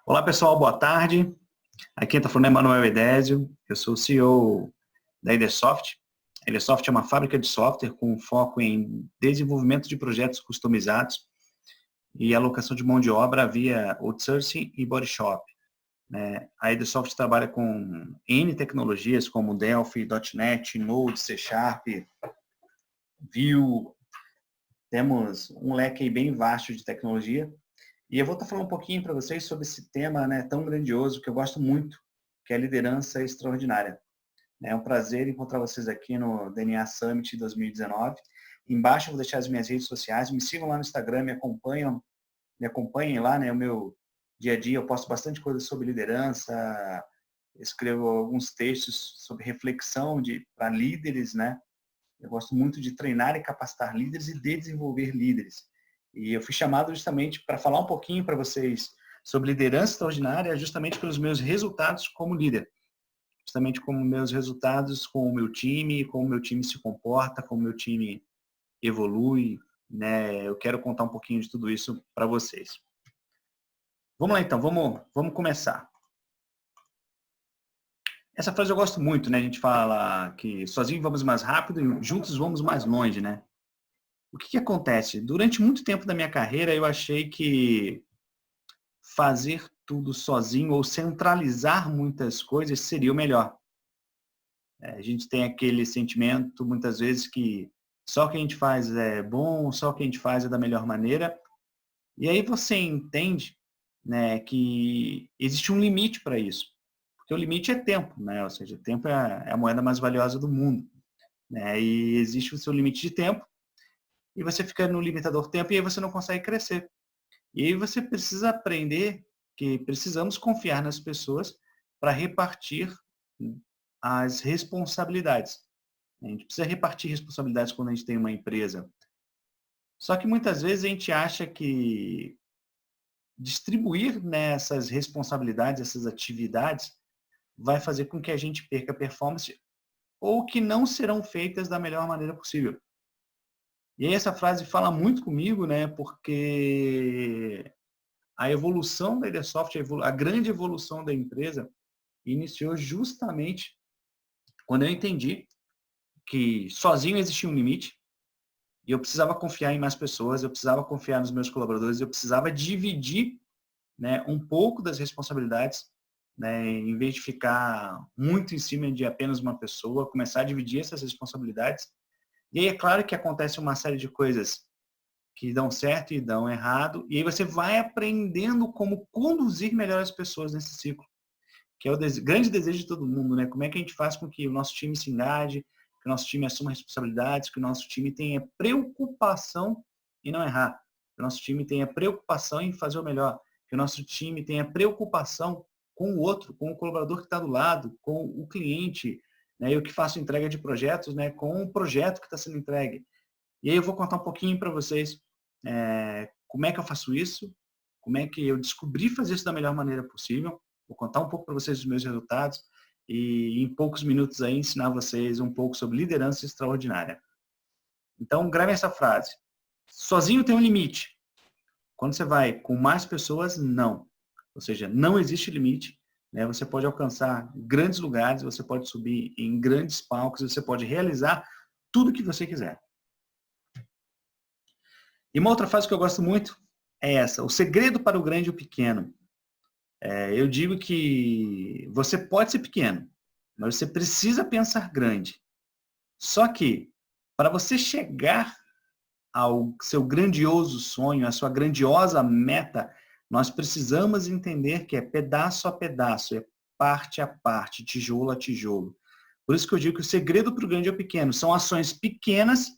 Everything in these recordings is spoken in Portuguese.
Olá pessoal, boa tarde. Aqui quem está falando é Manuel Edésio, eu sou o CEO da Edersoft. A Edersoft é uma fábrica de software com foco em desenvolvimento de projetos customizados e alocação de mão de obra via outsourcing e body shop. A Edersoft trabalha com N tecnologias como Delphi, .NET, Node, C Sharp, Vue. Temos um leque bem vasto de tecnologia. E eu vou estar falando um pouquinho para vocês sobre esse tema, tão grandioso que eu gosto muito, que é a liderança extraordinária. É um prazer encontrar vocês aqui no DNA Summit 2019. Embaixo eu vou deixar as minhas redes sociais. Me sigam lá no Instagram, me acompanhem lá, o meu dia a dia. Eu posto bastante coisa sobre liderança, escrevo alguns textos sobre reflexão para líderes, Eu gosto muito de treinar e capacitar líderes e de desenvolver líderes. E eu fui chamado justamente para falar um pouquinho para vocês sobre liderança extraordinária, justamente pelos meus resultados como líder. Justamente como meus resultados com o meu time, como o meu time se comporta, como o meu time evolui, Eu quero contar um pouquinho de tudo isso para vocês. Vamos lá então, vamos começar. Essa frase eu gosto muito, A gente fala que sozinho vamos mais rápido e juntos vamos mais longe, O que acontece? Durante muito tempo da minha carreira, eu achei que fazer tudo sozinho ou centralizar muitas coisas seria o melhor. A gente tem aquele sentimento, muitas vezes, que só o que a gente faz é bom, só o que a gente faz é da melhor maneira. E aí você entende, que existe um limite para isso. Porque o limite é tempo, Ou seja, tempo é a moeda mais valiosa do mundo. E existe o seu limite de tempo, e você fica no limitador tempo e aí você não consegue crescer. E aí você precisa aprender que precisamos confiar nas pessoas para repartir as responsabilidades. A gente precisa repartir responsabilidades quando a gente tem uma empresa. Só que muitas vezes a gente acha que distribuir essas responsabilidades, essas atividades, vai fazer com que a gente perca performance ou que não serão feitas da melhor maneira possível. E aí essa frase fala muito comigo, porque a evolução da Edersoft, a grande evolução da empresa, iniciou justamente quando eu entendi que sozinho existia um limite e eu precisava confiar em mais pessoas, eu precisava confiar nos meus colaboradores, eu precisava dividir, um pouco das responsabilidades, em vez de ficar muito em cima de apenas uma pessoa, começar a dividir essas responsabilidades. E aí é claro que acontece uma série de coisas que dão certo e dão errado, e aí você vai aprendendo como conduzir melhor as pessoas nesse ciclo, que é o grande desejo de todo mundo, Como é que a gente faz com que o nosso time se engaje, que o nosso time assuma responsabilidades, que o nosso time tenha preocupação em não errar, que o nosso time tenha preocupação em fazer o melhor, que o nosso time tenha preocupação com o outro, com o colaborador que está do lado, com o cliente, Eu que faço entrega de projetos, com o projeto que está sendo entregue. E aí eu vou contar um pouquinho para vocês como é que eu faço isso, como é que eu descobri fazer isso da melhor maneira possível. Vou contar um pouco para vocês os meus resultados e em poucos minutos aí ensinar vocês um pouco sobre liderança extraordinária. Então, grave essa frase. Sozinho tem um limite. Quando você vai com mais pessoas, não. Ou seja, não existe limite. Você pode alcançar grandes lugares, você pode subir em grandes palcos, você pode realizar tudo que você quiser. E uma outra frase que eu gosto muito é essa: o segredo para o grande e o pequeno. Eu digo que você pode ser pequeno, mas você precisa pensar grande. Só que, para você chegar ao seu grandioso sonho, à sua grandiosa meta, nós precisamos entender que é pedaço a pedaço, é parte a parte, tijolo a tijolo. Por isso que eu digo que o segredo para o grande e o pequeno são ações pequenas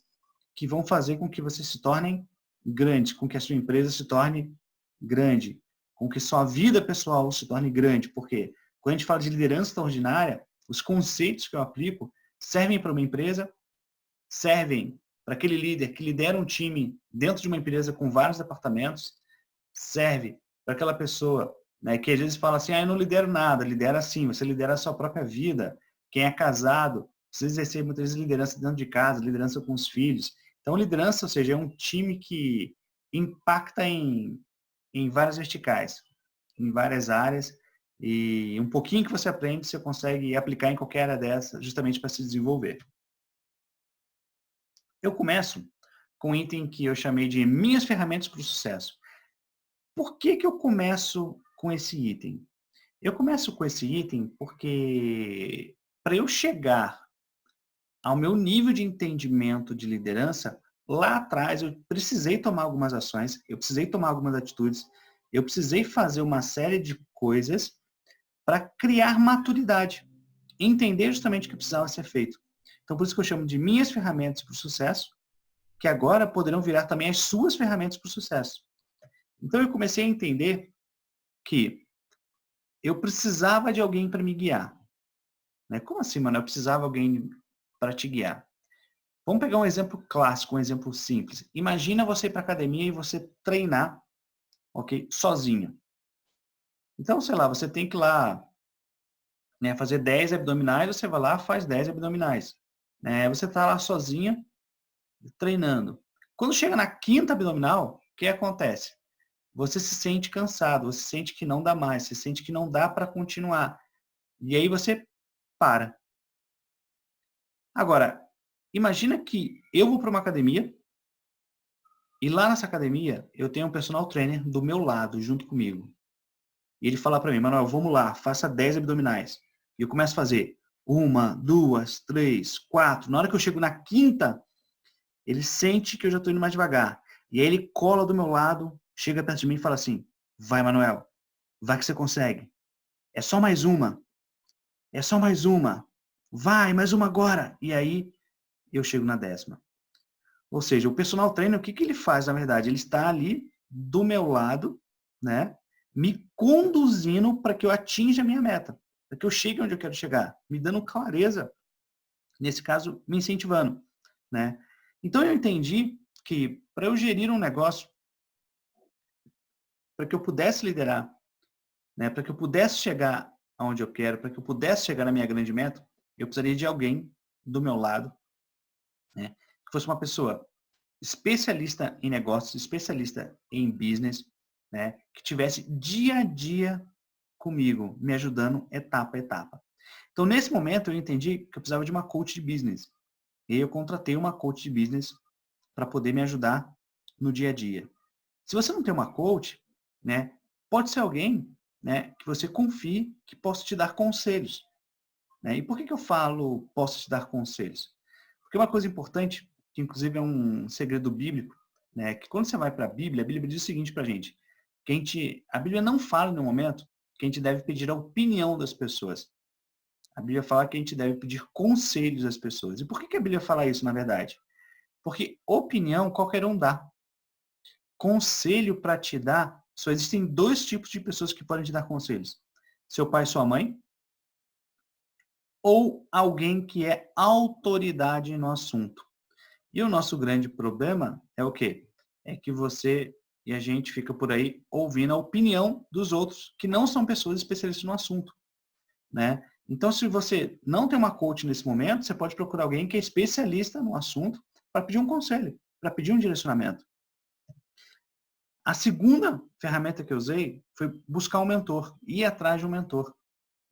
que vão fazer com que você se tornem grande, com que a sua empresa se torne grande, com que sua vida pessoal se torne grande. Porque quando a gente fala de liderança extraordinária, os conceitos que eu aplico servem para uma empresa, servem para aquele líder que lidera um time dentro de uma empresa com vários departamentos, serve para aquela pessoa que às vezes fala assim, eu não lidero nada, lidera sim, você lidera a sua própria vida. Quem é casado, precisa exercer muitas vezes liderança dentro de casa, liderança com os filhos. Então, liderança, ou seja, é um time que impacta em várias verticais. em várias áreas e um pouquinho que você aprende, você consegue aplicar em qualquer área dessa, justamente para se desenvolver. Eu começo com um item que eu chamei de minhas ferramentas para o sucesso. Por que que eu começo com esse item? Eu começo com esse item porque para eu chegar ao meu nível de entendimento de liderança, lá atrás eu precisei tomar algumas ações, eu precisei tomar algumas atitudes, eu precisei fazer uma série de coisas para criar maturidade, entender justamente o que precisava ser feito. Então, por isso que eu chamo de minhas ferramentas para o sucesso, que agora poderão virar também as suas ferramentas para o sucesso. Então, eu comecei a entender que eu precisava de alguém para me guiar. Né? Como assim, mano? Eu precisava de alguém para te guiar. Vamos pegar um exemplo clássico, um exemplo simples. Imagina você ir para a academia e você treinar, ok, sozinho. Então, sei lá, você tem que ir lá, né, fazer 10 abdominais, você vai lá, faz 10 abdominais. Você está lá sozinho, treinando. Quando chega na quinta abdominal, o que acontece? Você se sente cansado, você sente que não dá mais, você sente que não dá para continuar. E aí você para. Agora, imagina que eu vou para uma academia e lá nessa academia eu tenho um personal trainer do meu lado, junto comigo. E ele fala para mim, Manuel, vamos lá, faça 10 abdominais. E eu começo a fazer 1, 2, 3, 4. Na hora que eu chego na quinta, ele sente que eu já estou indo mais devagar. E aí ele cola do meu lado, chega perto de mim e fala assim, vai, Manuel, vai que você consegue. É só mais uma. É só mais uma. Vai, mais uma agora. E aí eu chego na 10ª. Ou seja, o personal trainer, o que ele faz, na verdade? Ele está ali do meu lado, né? Me conduzindo para que eu atinja a minha meta, para que eu chegue onde eu quero chegar, me dando clareza, nesse caso, me incentivando, né? Então eu entendi que para eu gerir um negócio, para que eu pudesse liderar, né, para que eu pudesse chegar aonde eu quero, para que eu pudesse chegar na minha grande meta, eu precisaria de alguém do meu lado, né, que fosse uma pessoa especialista em negócios, especialista em business, né, que tivesse dia a dia comigo, me ajudando etapa a etapa. Então, nesse momento, eu entendi que eu precisava de uma coach de business. E eu contratei uma coach de business para poder me ajudar no dia a dia. Se você não tem uma coach, né, pode ser alguém, né, que você confie que possa te dar conselhos. Né? E por que eu falo posso te dar conselhos? Porque uma coisa importante, que inclusive é um segredo bíblico, né, que quando você vai para a Bíblia diz o seguinte para a gente, a Bíblia não fala no momento que a gente deve pedir a opinião das pessoas. A Bíblia fala que a gente deve pedir conselhos às pessoas. E por que a Bíblia fala isso, na verdade? Porque opinião qualquer um dá. Conselho para te dar, só existem 2 tipos de pessoas que podem te dar conselhos. Seu pai e sua mãe, ou alguém que é autoridade no assunto. E o nosso grande problema é o quê? É que você e a gente fica por aí ouvindo a opinião dos outros que não são pessoas especialistas no assunto, né? Então, se você não tem uma coach nesse momento, você pode procurar alguém que é especialista no assunto para pedir um conselho, para pedir um direcionamento. A segunda ferramenta que eu usei foi buscar um mentor, ir atrás de um mentor,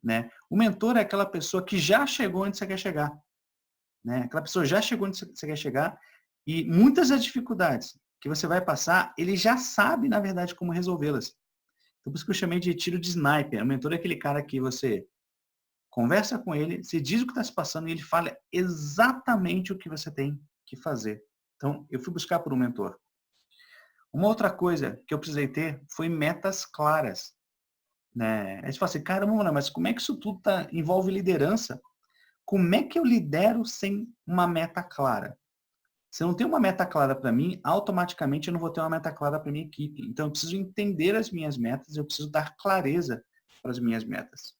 né? O mentor é aquela pessoa que já chegou onde você quer chegar, né? Aquela pessoa já chegou onde você quer chegar e muitas das dificuldades que você vai passar, ele já sabe, na verdade, como resolvê-las. Então, por isso que eu chamei de tiro de sniper. O mentor é aquele cara que você conversa com ele, você diz o que está se passando e ele fala exatamente o que você tem que fazer. Então, eu fui buscar por um mentor. Uma outra coisa que eu precisei ter foi metas claras. Né? Aí você fala assim, caramba, mas como é que isso tudo envolve liderança? Como é que eu lidero sem uma meta clara? Se eu não tenho uma meta clara para mim, automaticamente eu não vou ter uma meta clara para minha equipe. Então eu preciso entender as minhas metas, eu preciso dar clareza para as minhas metas.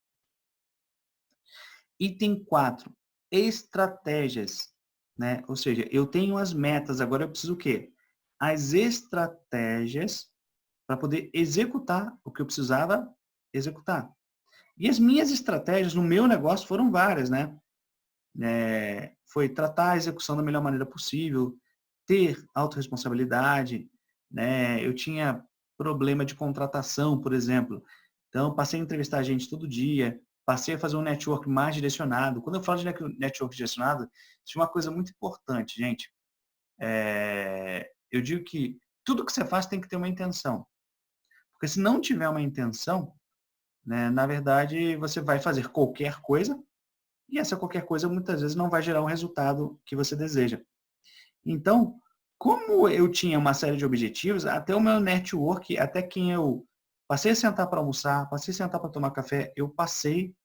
Item 4, estratégias. Né? Ou seja, eu tenho as metas, agora eu preciso o quê? As estratégias para poder executar o que eu precisava executar. E as minhas estratégias no meu negócio foram várias, né? Foi tratar a execução da melhor maneira possível, ter autorresponsabilidade, né? Eu tinha problema de contratação, por exemplo. Então, passei a entrevistar gente todo dia, passei a fazer um network mais direcionado. Quando eu falo de network direcionado, isso é uma coisa muito importante, gente. Eu digo que tudo que você faz tem que ter uma intenção. Porque se não tiver uma intenção, né, na verdade, você vai fazer qualquer coisa e essa qualquer coisa muitas vezes não vai gerar o resultado que você deseja. Então, como eu tinha uma série de objetivos, até o meu network, até quem eu passei a sentar para almoçar, passei a sentar para tomar café, eu passei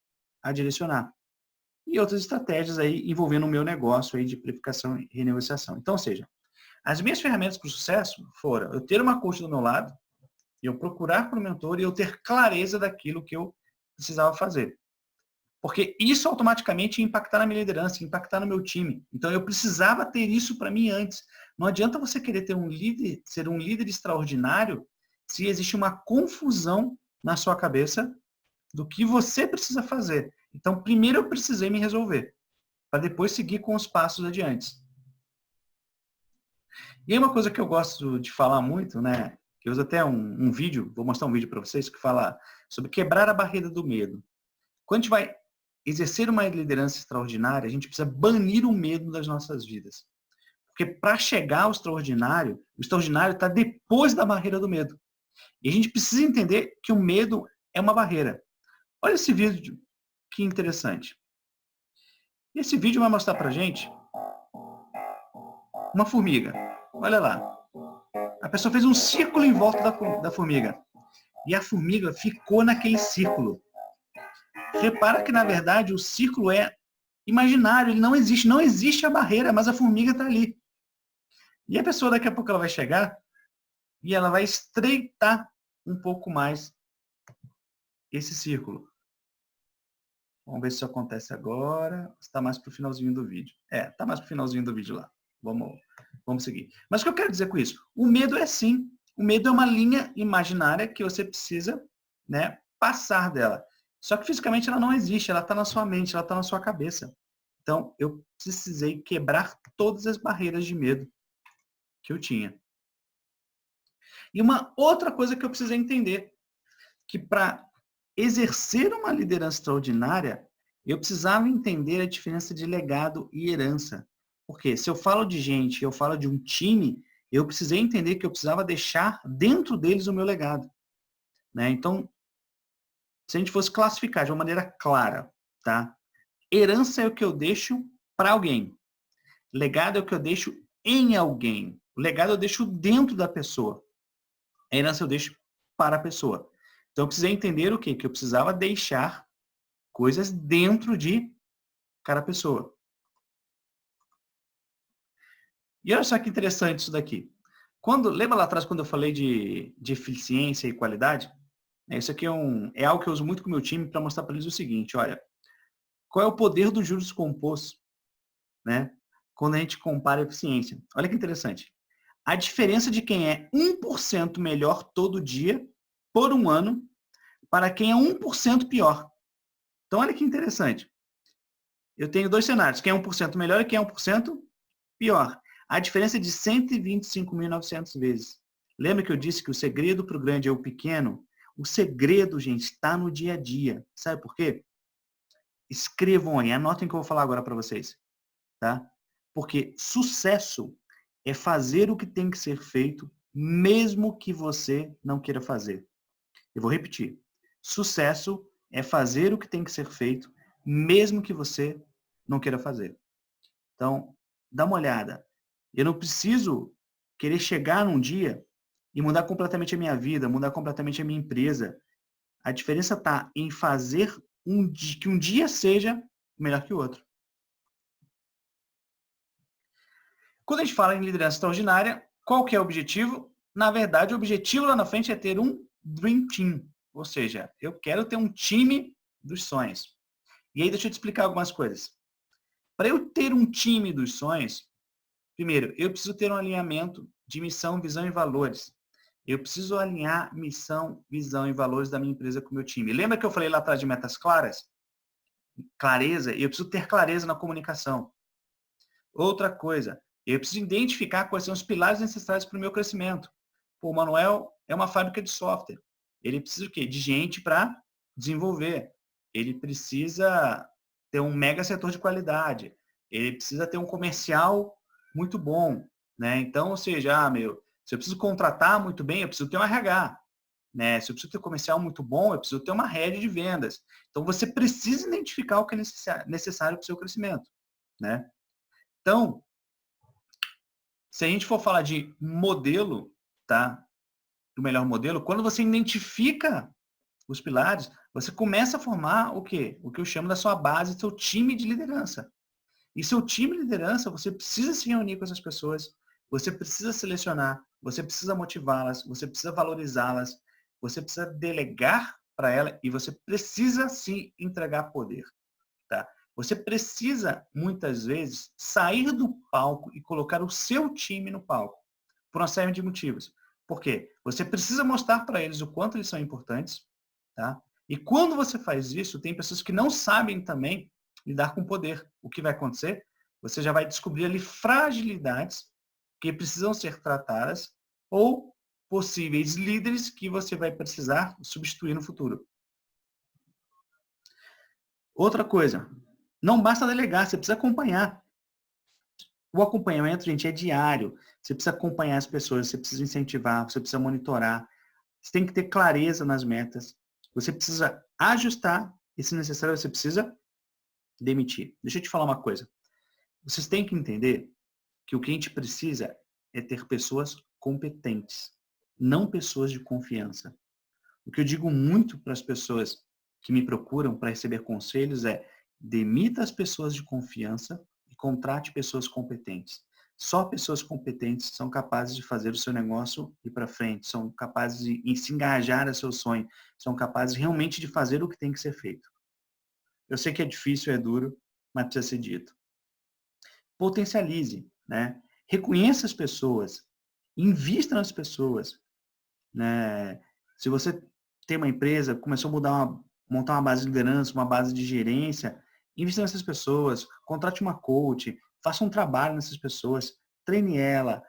a direcionar. E outras estratégias aí envolvendo o meu negócio aí de precificação e renegociação. Então, ou seja, as minhas ferramentas para o sucesso foram eu ter uma coach do meu lado, eu procurar para o mentor e eu ter clareza daquilo que eu precisava fazer. Porque isso automaticamente ia impactar na minha liderança, ia impactar no meu time. Então eu precisava ter isso para mim antes. Não adianta você querer ter um líder, ser um líder extraordinário, se existe uma confusão na sua cabeça do que você precisa fazer. Então primeiro eu precisei me resolver, para depois seguir com os passos adiante. E aí uma coisa que eu gosto de falar muito, né? Que eu uso até um vídeo, vou mostrar um vídeo para vocês, que fala sobre quebrar a barreira do medo. Quando a gente vai exercer uma liderança extraordinária, a gente precisa banir o medo das nossas vidas. Porque para chegar ao extraordinário, o extraordinário está depois da barreira do medo. E a gente precisa entender que o medo é uma barreira. Olha esse vídeo, que interessante. Esse vídeo vai mostrar para gente uma formiga. Olha lá. A pessoa fez um círculo em volta da formiga. E a formiga ficou naquele círculo. Repara que, na verdade, o círculo é imaginário, ele não existe. Não existe a barreira, mas a formiga está ali. E a pessoa, daqui a pouco, ela vai chegar e ela vai estreitar um pouco mais esse círculo. Vamos ver se isso acontece agora. Está mais para o finalzinho do vídeo. Está mais para o finalzinho do vídeo lá. Vamos seguir. Mas o que eu quero dizer com isso? O medo é sim. O medo é uma linha imaginária que você precisa, né, passar dela. Só que fisicamente ela não existe, ela está na sua mente, ela está na sua cabeça. Então, eu precisei quebrar todas as barreiras de medo que eu tinha. E uma outra coisa que eu precisei entender, que para exercer uma liderança extraordinária, eu precisava entender a diferença de legado e herança. Porque se eu falo de gente, eu falo de um time, eu precisei entender que eu precisava deixar dentro deles o meu legado. Né? Então, se a gente fosse classificar de uma maneira clara, tá? Herança é o que eu deixo para alguém. Legado é o que eu deixo em alguém. O legado eu deixo dentro da pessoa. A herança eu deixo para a pessoa. Então, eu precisei entender o quê? Que eu precisava deixar coisas dentro de cada pessoa. E olha só que interessante isso daqui. Lembra lá atrás quando eu falei de eficiência e qualidade? Isso aqui é algo que eu uso muito com o meu time para mostrar para eles o seguinte, olha, qual é o poder do juros composto, né? Quando a gente compara a eficiência. Olha que interessante. A diferença de quem é 1% melhor todo dia, por um ano, para quem é 1% pior. Então, olha que interessante. Eu tenho dois cenários, quem é 1% melhor e quem é 1% pior. A diferença é de 125.900 vezes. Lembra que eu disse que o segredo para o grande é o pequeno? O segredo, gente, está no dia a dia. Sabe por quê? Escrevam aí, anotem o que eu vou falar agora para vocês. Tá? Porque sucesso é fazer o que tem que ser feito, mesmo que você não queira fazer. Eu vou repetir. Sucesso é fazer o que tem que ser feito, mesmo que você não queira fazer. Então, dá uma olhada. Eu não preciso querer chegar num dia e mudar completamente a minha vida, mudar completamente a minha empresa. A diferença está em fazer que um dia seja melhor que o outro. Quando a gente fala em liderança extraordinária, qual que é o objetivo? Na verdade, o objetivo lá na frente é ter um Dream Team. Ou seja, eu quero ter um time dos sonhos. E aí deixa eu te explicar algumas coisas. Para eu ter um time dos sonhos, primeiro, eu preciso ter um alinhamento de missão, visão e valores. Eu preciso alinhar missão, visão e valores da minha empresa com o meu time. Lembra que eu falei lá atrás de metas claras? Clareza, eu preciso ter clareza na comunicação. Outra coisa, eu preciso identificar quais são os pilares necessários para o meu crescimento. O Manuel é uma fábrica de software. Ele precisa o quê? De gente para desenvolver. Ele precisa ter um mega setor de qualidade. Ele precisa ter um comercial muito bom, né? Então, ou seja, se eu preciso contratar muito bem, eu preciso ter um RH, né? Se eu preciso ter um comercial muito bom, eu preciso ter uma rede de vendas. Então, você precisa identificar o que é necessário para o seu crescimento, né? Então, se a gente for falar de modelo, tá? Do melhor modelo, quando você identifica os pilares, você começa a formar o quê? O que eu chamo da sua base, seu time de liderança. E seu time de liderança, você precisa se reunir com essas pessoas, você precisa selecionar, você precisa motivá-las, você precisa valorizá-las, você precisa delegar para ela e você precisa sim entregar poder, tá? Você precisa, muitas vezes, sair do palco e colocar o seu time no palco, por uma série de motivos. Por quê? Você precisa mostrar para eles o quanto eles são importantes, tá? E quando você faz isso, tem pessoas que não sabem também lidar com poder. O que vai acontecer? Você já vai descobrir ali fragilidades que precisam ser tratadas ou possíveis líderes que você vai precisar substituir no futuro. Outra coisa, não basta delegar, você precisa acompanhar. O acompanhamento, gente, é diário. Você precisa acompanhar as pessoas, você precisa incentivar, você precisa monitorar. Você tem que ter clareza nas metas. Você precisa ajustar e, se necessário, você precisa demitir. Deixa eu te falar uma coisa. Vocês têm que entender que o que a gente precisa é ter pessoas competentes, não pessoas de confiança. O que eu digo muito para as pessoas que me procuram para receber conselhos é: demita as pessoas de confiança e contrate pessoas competentes. Só pessoas competentes são capazes de fazer o seu negócio ir para frente, são capazes de se engajar a seu sonho, são capazes realmente de fazer o que tem que ser feito. Eu sei que é difícil, é duro, mas precisa ser dito. Potencialize, né? Reconheça as pessoas, invista nas pessoas, né? Se você tem uma empresa, começou a montar uma base de liderança, uma base de gerência, invista nessas pessoas, contrate uma coach, faça um trabalho nessas pessoas, treine ela,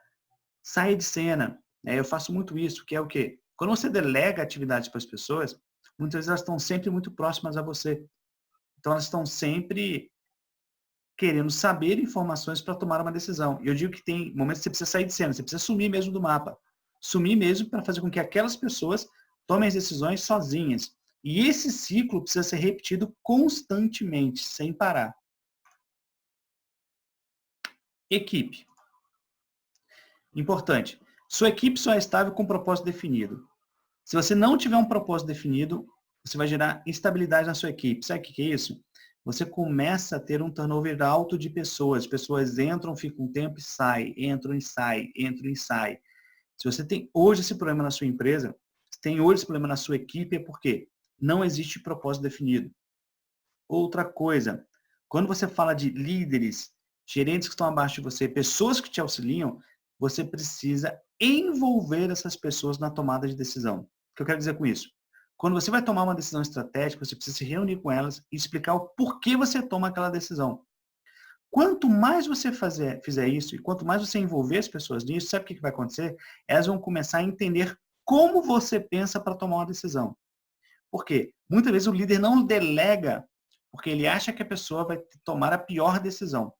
saia de cena. Né? Eu faço muito isso, que é o quê? Quando você delega atividades para as pessoas, muitas vezes elas estão sempre muito próximas a você. Então elas estão sempre querendo saber informações para tomar uma decisão. E eu digo que tem momentos que você precisa sair de cena, você precisa sumir mesmo do mapa. Sumir mesmo para fazer com que aquelas pessoas tomem as decisões sozinhas. E esse ciclo precisa ser repetido constantemente, sem parar. Equipe. Importante. Sua equipe só é estável com um propósito definido. Se você não tiver um propósito definido, você vai gerar instabilidade na sua equipe. Sabe o que é isso? Você começa a ter um turnover alto de pessoas. Pessoas entram, ficam um tempo e saem, entram e saem, entram e saem. Se você tem hoje esse problema na sua empresa, se tem hoje esse problema na sua equipe, é porque não existe propósito definido. Outra coisa, quando você fala de líderes, gerentes que estão abaixo de você, pessoas que te auxiliam, você precisa envolver essas pessoas na tomada de decisão. O que eu quero dizer com isso? Quando você vai tomar uma decisão estratégica, você precisa se reunir com elas e explicar o porquê você toma aquela decisão. Quanto mais você fizer isso e quanto mais você envolver as pessoas nisso, sabe o que vai acontecer? Elas vão começar a entender como você pensa para tomar uma decisão. Por quê? Muitas vezes o líder não delega porque ele acha que a pessoa vai tomar a pior decisão.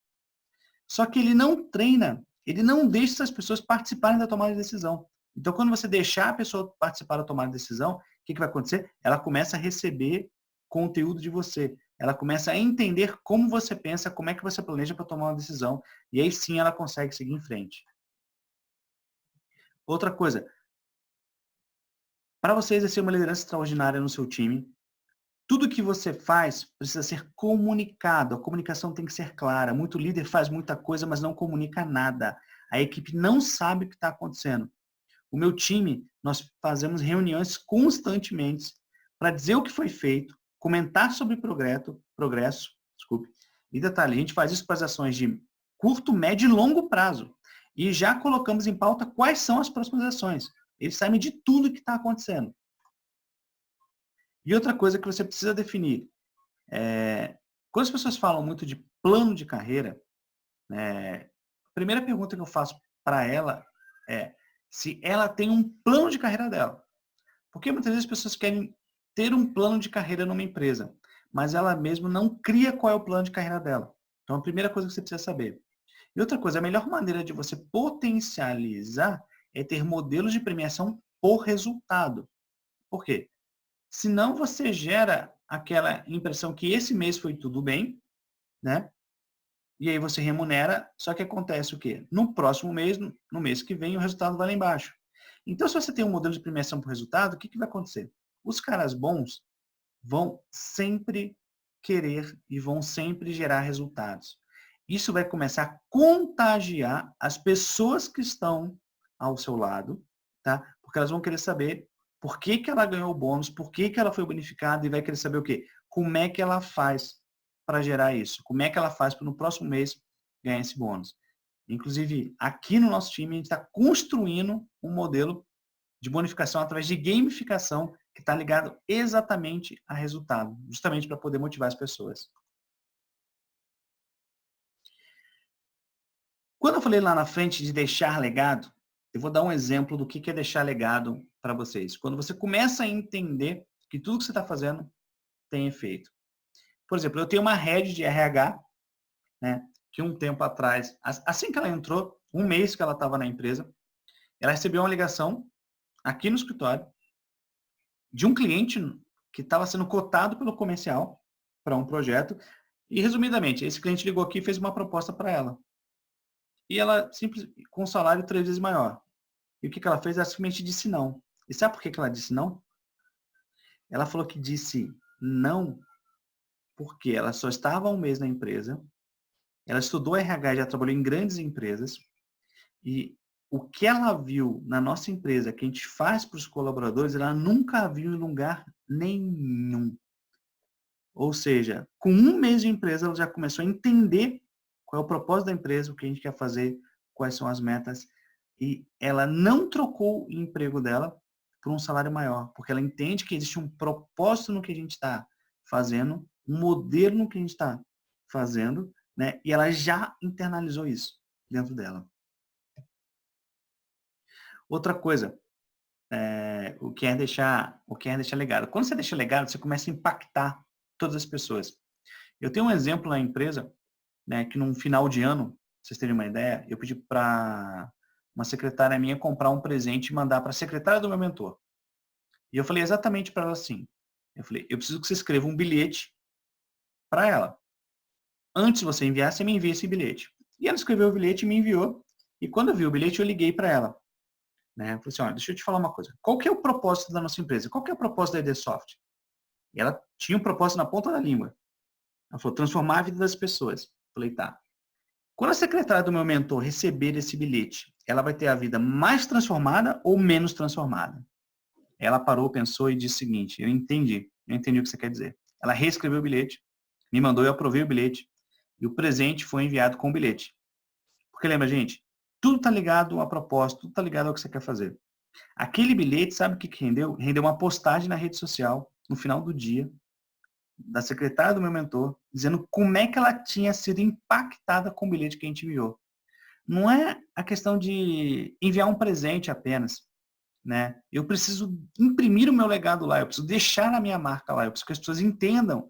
Só que ele não treina, ele não deixa essas pessoas participarem da tomada de decisão. Então, quando você deixar a pessoa participar da tomada de decisão, o que vai acontecer? Ela começa a receber conteúdo de você. Ela começa a entender como você pensa, como é que você planeja para tomar uma decisão. E aí sim ela consegue seguir em frente. Outra coisa, para você exercer uma liderança extraordinária no seu time, tudo que você faz precisa ser comunicado. A comunicação tem que ser clara. Muito líder faz muita coisa, mas não comunica nada. A equipe não sabe o que está acontecendo. O meu time, nós fazemos reuniões constantemente para dizer o que foi feito, comentar sobre progresso, desculpe. E detalhe, a gente faz isso para as ações de curto, médio e longo prazo. E já colocamos em pauta quais são as próximas ações. Eles sabem de tudo que está acontecendo. E outra coisa que você precisa definir, quando as pessoas falam muito de plano de carreira, a primeira pergunta que eu faço para ela é se ela tem um plano de carreira dela. Porque muitas vezes as pessoas querem ter um plano de carreira numa empresa, mas ela mesma não cria qual é o plano de carreira dela. Então, a primeira coisa que você precisa saber. E outra coisa, a melhor maneira de você potencializar é ter modelos de premiação por resultado. Por quê? Senão você gera aquela impressão que esse mês foi tudo bem, né? E aí você remunera, só que acontece o quê? No próximo mês, no mês que vem, o resultado vai lá embaixo. Então, se você tem um modelo de premiação por resultado, o que vai acontecer? Os caras bons vão sempre querer e vão sempre gerar resultados. Isso vai começar a contagiar as pessoas que estão ao seu lado, tá? Porque elas vão querer saber por que que ela ganhou o bônus, por que que ela foi bonificada e vai querer saber o quê? Como é que ela faz para gerar isso? Como é que ela faz para no próximo mês ganhar esse bônus? Inclusive, aqui no nosso time, a gente está construindo um modelo de bonificação através de gamificação que está ligado exatamente a resultado, justamente para poder motivar as pessoas. Quando eu falei lá na frente de deixar legado, eu vou dar um exemplo do que é deixar legado para vocês. Quando você começa a entender que tudo que você está fazendo tem efeito. Por exemplo, eu tenho uma head de RH, né, que um tempo atrás, assim que ela entrou, um mês que ela estava na empresa, ela recebeu uma ligação aqui no escritório de um cliente que estava sendo cotado pelo comercial para um projeto. E, resumidamente, esse cliente ligou aqui e fez uma proposta para ela. E ela, simples, com um salário 3 vezes maior. E o que ela fez? Ela simplesmente disse não. E sabe por que ela disse não? Ela falou que disse não porque ela só estava um mês na empresa, ela estudou RH, já trabalhou em grandes empresas, e o que ela viu na nossa empresa, que a gente faz para os colaboradores, ela nunca viu em lugar nenhum. Ou seja, com um mês de empresa, ela já começou a entender qual é o propósito da empresa, o que a gente quer fazer, quais são as metas. E ela não trocou o emprego dela por um salário maior, porque ela entende que existe um propósito no que a gente está fazendo, um modelo no que a gente está fazendo, né? E ela já internalizou isso dentro dela. Outra coisa, o que é deixar legado. Quando você deixa legado, você começa a impactar todas as pessoas. Eu tenho um exemplo na empresa, né, que num final de ano, pra vocês terem uma ideia, eu pedi para uma secretária minha comprar um presente e mandar para a secretária do meu mentor. E eu falei exatamente para ela assim, eu falei, eu preciso que você escreva um bilhete para ela. Antes de você enviar, você me envia esse bilhete. E ela escreveu o bilhete e me enviou. E quando eu vi o bilhete, eu liguei para ela. Né? Eu falei assim, olha, deixa eu te falar uma coisa. Qual que é o propósito da nossa empresa? Qual que é o propósito da EDSoft? E ela tinha um propósito na ponta da língua. Ela falou, transformar a vida das pessoas. Eu falei, tá. Quando a secretária do meu mentor receber esse bilhete, ela vai ter a vida mais transformada ou menos transformada? Ela parou, pensou e disse o seguinte, eu entendi o que você quer dizer. Ela reescreveu o bilhete, me mandou, eu aprovei o bilhete, e o presente foi enviado com o bilhete. Porque lembra, gente, tudo está ligado a propósito, tudo está ligado ao que você quer fazer. Aquele bilhete, sabe o que rendeu? Rendeu uma postagem na rede social, no final do dia, da secretária do meu mentor, dizendo como é que ela tinha sido impactada com o bilhete que a gente enviou. Não é a questão de enviar um presente apenas, né? Eu preciso imprimir o meu legado lá, eu preciso deixar a minha marca lá, eu preciso que as pessoas entendam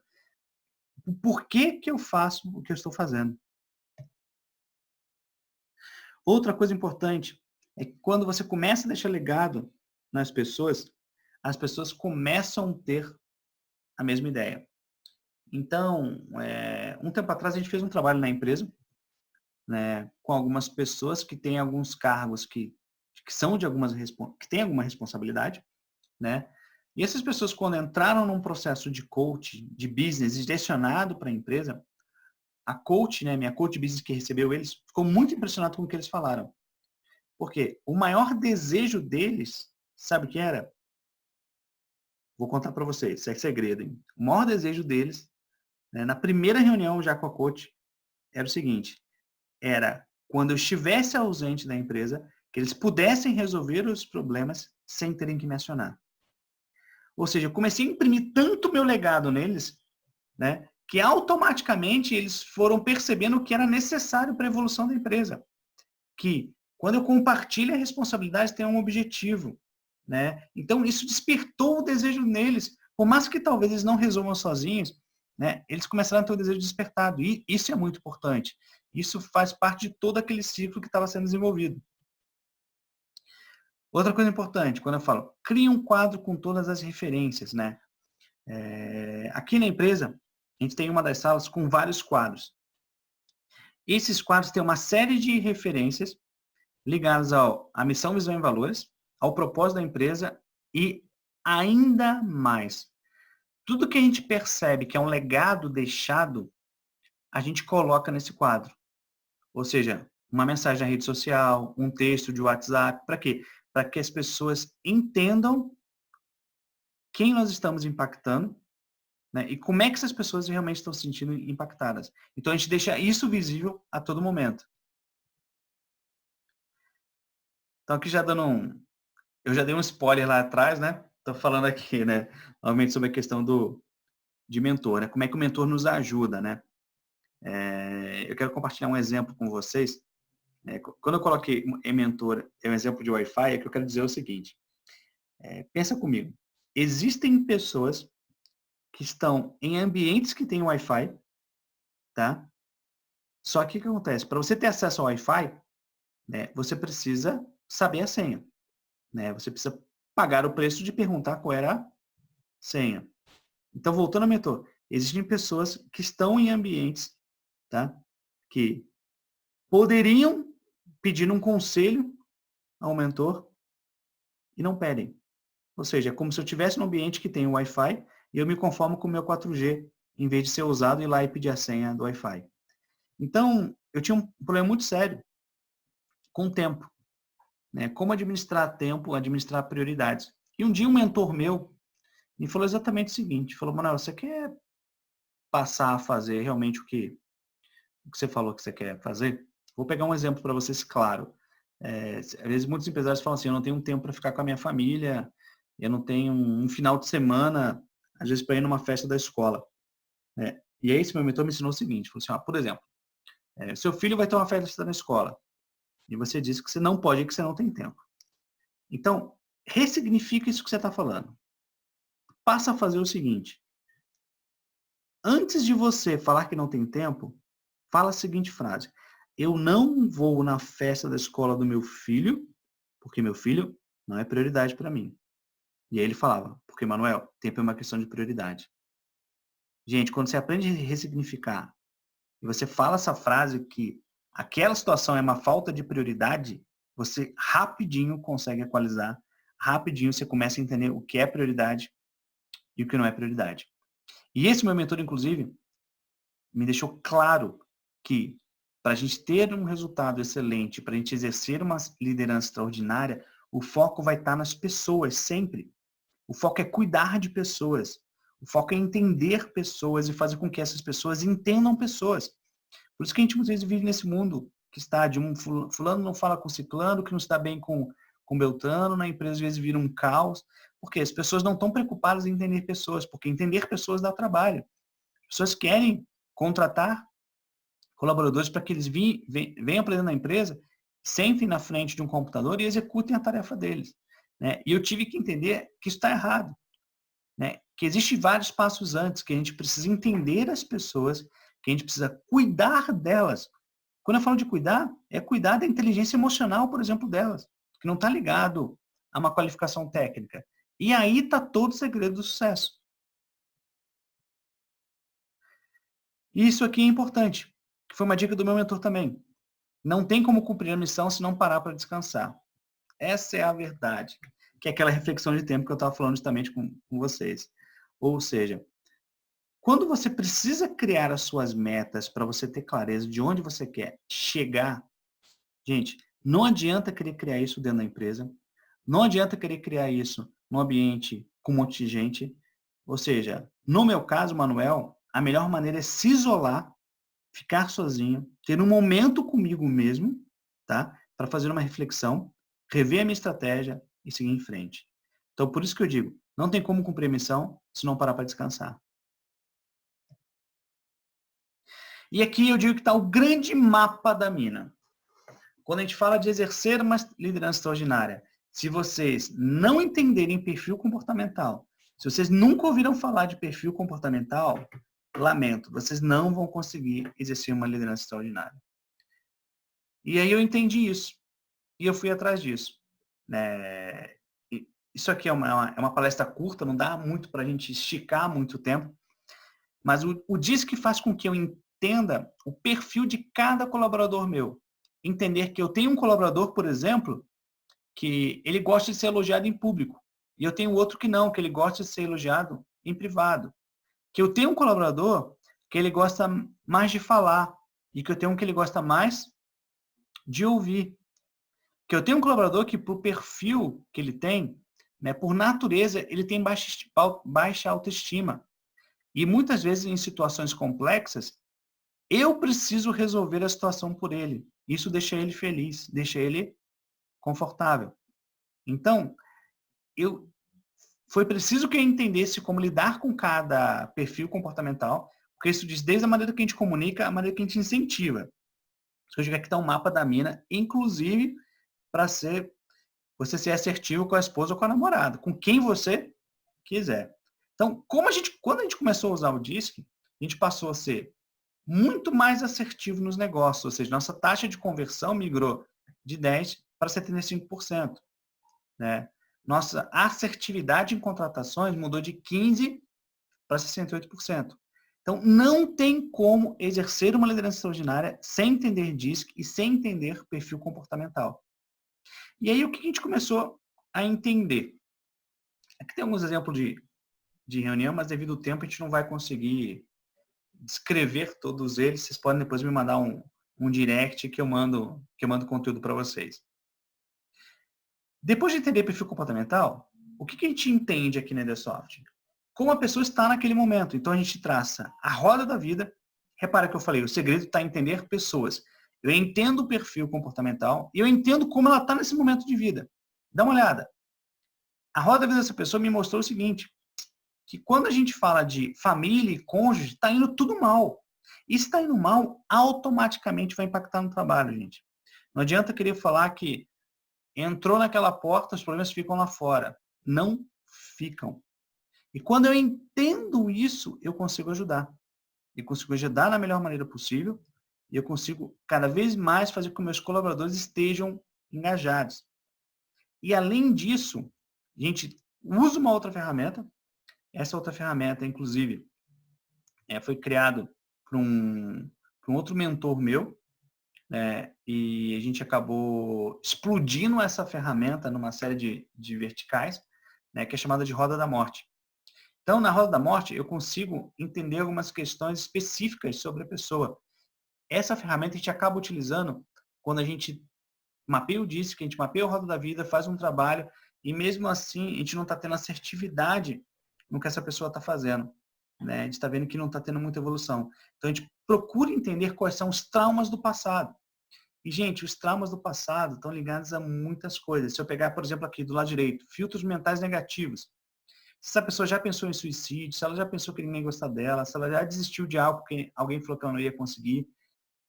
o porquê que eu faço o que eu estou fazendo. Outra coisa importante é que quando você começa a deixar legado nas pessoas, as pessoas começam a ter a mesma ideia. Então, um tempo atrás a gente fez um trabalho na empresa, né, com algumas pessoas que têm alguns cargos que são de que têm alguma responsabilidade, né? E essas pessoas, quando entraram num processo de coach, de business, direcionado para a empresa, a coach, né, minha coach de business que recebeu eles, ficou muito impressionado com o que eles falaram. Porque o maior desejo deles, sabe o que era? Vou contar para vocês, isso é segredo, hein? O maior desejo deles, né, na primeira reunião já com a coach, era o seguinte, era quando eu estivesse ausente da empresa, que eles pudessem resolver os problemas sem terem que me acionar. Ou seja, eu comecei a imprimir tanto meu legado neles, né, que automaticamente eles foram percebendo o que era necessário para a evolução da empresa. Que quando eu compartilho a responsabilidade, tem um objetivo. né? Então, isso despertou o desejo neles. Por mais que talvez eles não resolvam sozinhos, né? Eles começaram a ter o desejo despertado. E isso é muito importante. Isso faz parte de todo aquele ciclo que estava sendo desenvolvido. Outra coisa importante, quando eu falo, cria um quadro com todas as referências, né? Aqui na empresa, a gente tem uma das salas com vários quadros. Esses quadros têm uma série de referências ligadas à missão, visão e valores, ao propósito da empresa e ainda mais. Tudo que a gente percebe que é um legado deixado, a gente coloca nesse quadro. Ou seja, uma mensagem na rede social, um texto de WhatsApp, para quê? Para que as pessoas entendam quem nós estamos impactando, né? E como é que essas pessoas realmente estão se sentindo impactadas. Então, a gente deixa isso visível a todo momento. Então, aqui já dando eu já dei um spoiler lá atrás, né? Estou falando aqui, né? Novamente sobre a questão de mentor, né? Como é que o mentor nos ajuda, né? Eu quero compartilhar um exemplo com vocês. Quando eu coloquei em mentor, é um exemplo de Wi-Fi, é que eu quero dizer o seguinte. Pensa comigo. Existem pessoas que estão em ambientes que têm Wi-Fi, tá? Só que o que acontece? Para você ter acesso ao Wi-Fi, né, você precisa saber a senha, né? Você precisa pagar o preço de perguntar qual era a senha. Então, voltando ao mentor, existem pessoas que estão em ambientes, tá? Que poderiam pedir um conselho ao mentor e não pedem. Ou seja, é como se eu estivesse num ambiente que tem Wi-Fi e eu me conformo com o meu 4G, em vez de ser usado e ir lá e pedir a senha do Wi-Fi. Então, eu tinha um problema muito sério com o tempo, né? Como administrar tempo, administrar prioridades. E um dia um mentor meu me falou exatamente o seguinte, falou, Manuel, você quer passar a fazer realmente o que você falou que você quer fazer? Vou pegar um exemplo para vocês claro. Às vezes muitos empresários falam assim, eu não tenho tempo para ficar com a minha família, eu não tenho um final de semana, às vezes para ir numa festa da escola. E aí esse meu mentor me ensinou o seguinte, falou assim, por exemplo, seu filho vai ter uma festa na escola e você disse que você não pode ir, que você não tem tempo. Então, ressignifica isso que você está falando. Passa a fazer o seguinte, antes de você falar que não tem tempo, fala a seguinte frase, eu não vou na festa da escola do meu filho, porque meu filho não é prioridade para mim. E aí ele falava, porque, Manuel, tempo é uma questão de prioridade. Gente, quando você aprende a ressignificar e você fala essa frase que aquela situação é uma falta de prioridade, você rapidinho consegue equalizar, rapidinho você começa a entender o que é prioridade e o que não é prioridade. E esse meu mentor, inclusive, me deixou claro que para a gente ter um resultado excelente, para a gente exercer uma liderança extraordinária, o foco vai estar nas pessoas, sempre. O foco é cuidar de pessoas. O foco é entender pessoas e fazer com que essas pessoas entendam pessoas. Por isso que a gente muitas vezes vive nesse mundo que está de um fulano não fala com ciclano, que não está bem com Beltrano, na empresa às vezes vira um caos, porque as pessoas não estão preocupadas em entender pessoas, porque entender pessoas dá trabalho. As pessoas querem contratar colaboradores para que eles venham para dentro da empresa, sentem na frente de um computador e executem a tarefa deles. Né? E eu tive que entender que isso está errado. Né? Que existem vários passos antes, que a gente precisa entender as pessoas, que a gente precisa cuidar delas. Quando eu falo de cuidar, é cuidar da inteligência emocional, por exemplo, delas, que não está ligado a uma qualificação técnica. E aí está todo o segredo do sucesso. E isso aqui é importante, que foi uma dica do meu mentor também. Não tem como cumprir a missão se não parar para descansar. Essa é a verdade, que é aquela reflexão de tempo que eu estava falando justamente com vocês. Ou seja, quando você precisa criar as suas metas para você ter clareza de onde você quer chegar, gente, não adianta querer criar isso dentro da empresa, não adianta querer criar isso num ambiente com um monte de gente. Ou seja, no meu caso, Manuel, a melhor maneira é se isolar, ficar sozinho, ter um momento comigo mesmo, tá? Para fazer uma reflexão, rever a minha estratégia e seguir em frente. Então, por isso que eu digo, não tem como cumprir a missão se não parar para descansar. E aqui eu digo que está o grande mapa da mina. Quando a gente fala de exercer uma liderança extraordinária, Se vocês não entenderem perfil comportamental, se vocês nunca ouviram falar de perfil comportamental, lamento, vocês não vão conseguir exercer uma liderança extraordinária. E aí eu entendi isso. E eu fui atrás disso. Isso aqui é uma palestra curta, não dá muito para a gente esticar muito tempo. Mas o DISC faz com que eu entenda o perfil de cada colaborador meu. Entender que eu tenho um colaborador, por exemplo, que ele gosta de ser elogiado em público. E eu tenho outro que não, que ele gosta de ser elogiado em privado. Que eu tenho um colaborador que ele gosta mais de falar. E que eu tenho um que ele gosta mais de ouvir. Que eu tenho um colaborador que, por perfil que ele tem, por natureza, ele tem baixa autoestima. E muitas vezes, em situações complexas, eu preciso resolver a situação por ele. Isso deixa ele feliz, deixa ele confortável. Então, foi preciso que eu entendesse como lidar com cada perfil comportamental, porque isso diz desde a maneira que a gente comunica, a maneira que a gente incentiva. Eu digo que está um mapa da mina, inclusive para você ser assertivo com a esposa ou com a namorada, com quem você quiser. Então, quando a gente começou a usar o DISC, a gente passou a ser muito mais assertivo nos negócios, ou seja, nossa taxa de conversão migrou de 10% para 75%. Né? Nossa assertividade em contratações mudou de 15% para 68%. Então, não tem como exercer uma liderança extraordinária sem entender DISC e sem entender perfil comportamental. E aí, o que a gente começou a entender? Aqui tem alguns exemplos de reunião, mas devido ao tempo a gente não vai conseguir descrever todos eles. Vocês podem depois me mandar um direct que eu mando conteúdo para vocês. Depois de entender perfil comportamental, o que a gente entende aqui na Idesoft? Como a pessoa está naquele momento. Então a gente traça a roda da vida. Repara que eu falei, o segredo está em entender pessoas. Eu entendo o perfil comportamental e eu entendo como ela está nesse momento de vida. Dá uma olhada. A roda da vida dessa pessoa me mostrou o seguinte, que quando a gente fala de família e cônjuge, está indo tudo mal. E se está indo mal, automaticamente vai impactar no trabalho, gente. Não adianta querer falar que entrou naquela porta, os problemas ficam lá fora. Não ficam. E quando eu entendo isso, eu consigo ajudar. Eu consigo ajudar da melhor maneira possível e eu consigo cada vez mais fazer com que meus colaboradores estejam engajados. E além disso, a gente usa uma outra ferramenta. Essa outra ferramenta, inclusive, foi criada por um outro mentor meu, e a gente acabou explodindo essa ferramenta numa série de verticais, que é chamada de Roda da Morte. Então, na Roda da Morte, eu consigo entender algumas questões específicas sobre a pessoa. Essa ferramenta a gente acaba utilizando quando a gente mapeia o DISC, que a gente mapeia o Roda da Vida, faz um trabalho, e mesmo assim a gente não está tendo assertividade no que essa pessoa está fazendo. A gente está vendo que não está tendo muita evolução. Então, a gente procura entender quais são os traumas do passado. E, gente, os traumas do passado estão ligados a muitas coisas. Se eu pegar, por exemplo, aqui do lado direito, filtros mentais negativos. Se essa pessoa já pensou em suicídio, se ela já pensou que ninguém gosta dela, se ela já desistiu de algo porque alguém falou que ela não ia conseguir.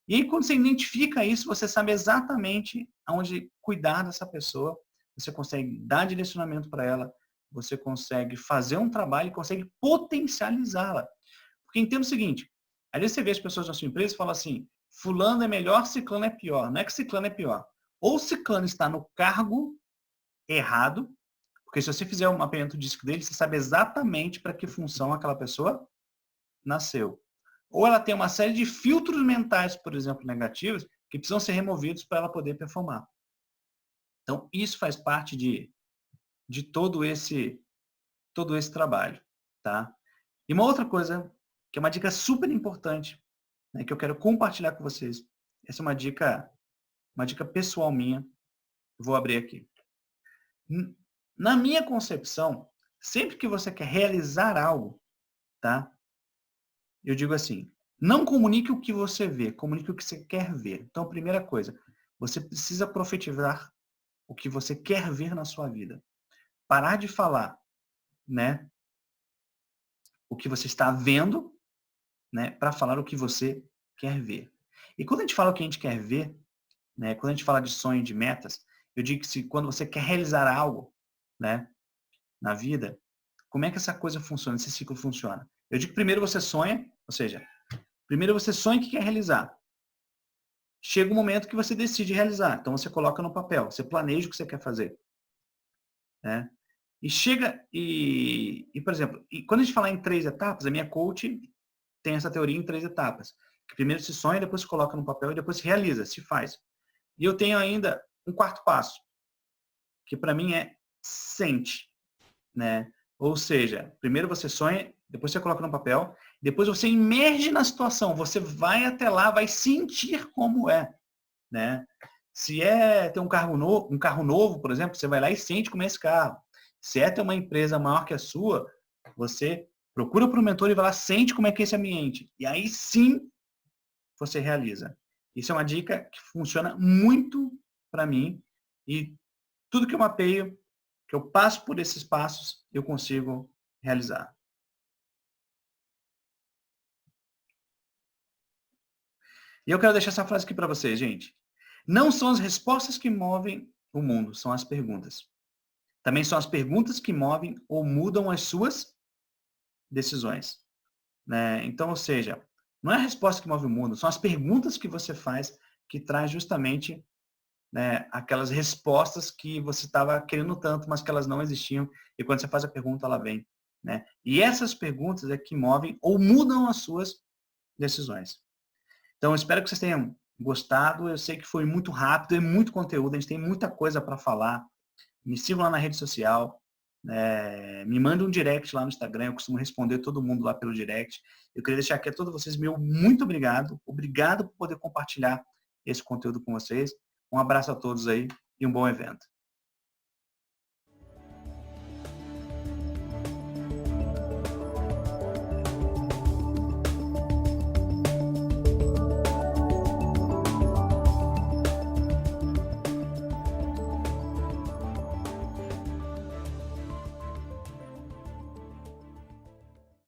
E aí, quando você identifica isso, você sabe exatamente aonde cuidar dessa pessoa. Você consegue dar direcionamento para ela, você consegue fazer um trabalho e consegue potencializá-la. Porque entenda o seguinte, às vezes você vê as pessoas na sua empresa e fala assim, fulano é melhor, ciclano é pior. Não é que ciclano é pior. Ou ciclano está no cargo errado, porque se você fizer um mapeamento disco dele, você sabe exatamente para que função aquela pessoa nasceu. Ou ela tem uma série de filtros mentais, por exemplo, negativos, que precisam ser removidos para ela poder performar. Então, isso faz parte de todo esse trabalho. Tá? E uma outra coisa, que é uma dica super importante, que eu quero compartilhar com vocês. Essa é uma dica pessoal minha. Vou abrir aqui. Na minha concepção, sempre que você quer realizar algo, tá? Eu digo assim, não comunique o que você vê, comunique o que você quer ver. Então, primeira coisa, você precisa profetizar o que você quer ver na sua vida. Parar de falar, o que você está vendo, para falar o que você quer ver. E quando a gente fala o que a gente quer ver, quando a gente fala de sonho, de metas, Eu digo que quando você quer realizar algo, né, na vida, como é que essa coisa funciona, esse ciclo funciona? Eu digo que primeiro você sonha, ou seja, primeiro você sonha que quer realizar. Chega um momento que você decide realizar. Então você coloca no papel, você planeja o que você quer fazer, né? E chega por exemplo, quando a gente fala em 3 etapas, a minha coach tem essa teoria em 3 etapas. Que primeiro se sonha, depois se coloca no papel e depois se realiza, se faz. E eu tenho ainda um quarto passo, que para mim é sente, né? Ou seja, primeiro você sonha, depois você coloca no papel, depois você imerge na situação, você vai até lá, vai sentir como é, né? Se é ter um carro novo, por exemplo, você vai lá e sente como é esse carro. Se é ter uma empresa maior que a sua, você procura para o mentor e vai lá, sente como é que é esse ambiente. E aí sim você realiza. Isso é uma dica que funciona muito para mim e tudo que eu mapeio, que eu passo por esses passos, eu consigo realizar. E eu quero deixar essa frase aqui para vocês, gente. Não são as respostas que movem o mundo, são as perguntas. Também são as perguntas que movem ou mudam as suas decisões, né? Então, ou seja, não é a resposta que move o mundo, são as perguntas que você faz que traz justamente, né, aquelas respostas que você estava querendo tanto, mas que elas não existiam, e quando você faz a pergunta, ela vem, né? E essas perguntas é que movem ou mudam as suas decisões. Então, eu espero que vocês tenham gostado. Eu sei que foi muito rápido, é muito conteúdo, a gente tem muita coisa para falar. Me sigam lá na rede social, me manda um direct lá no Instagram, eu costumo responder todo mundo lá pelo direct. Eu queria deixar aqui a todos vocês meu muito obrigado. Obrigado por poder compartilhar esse conteúdo com vocês. Um abraço a todos aí e um bom evento.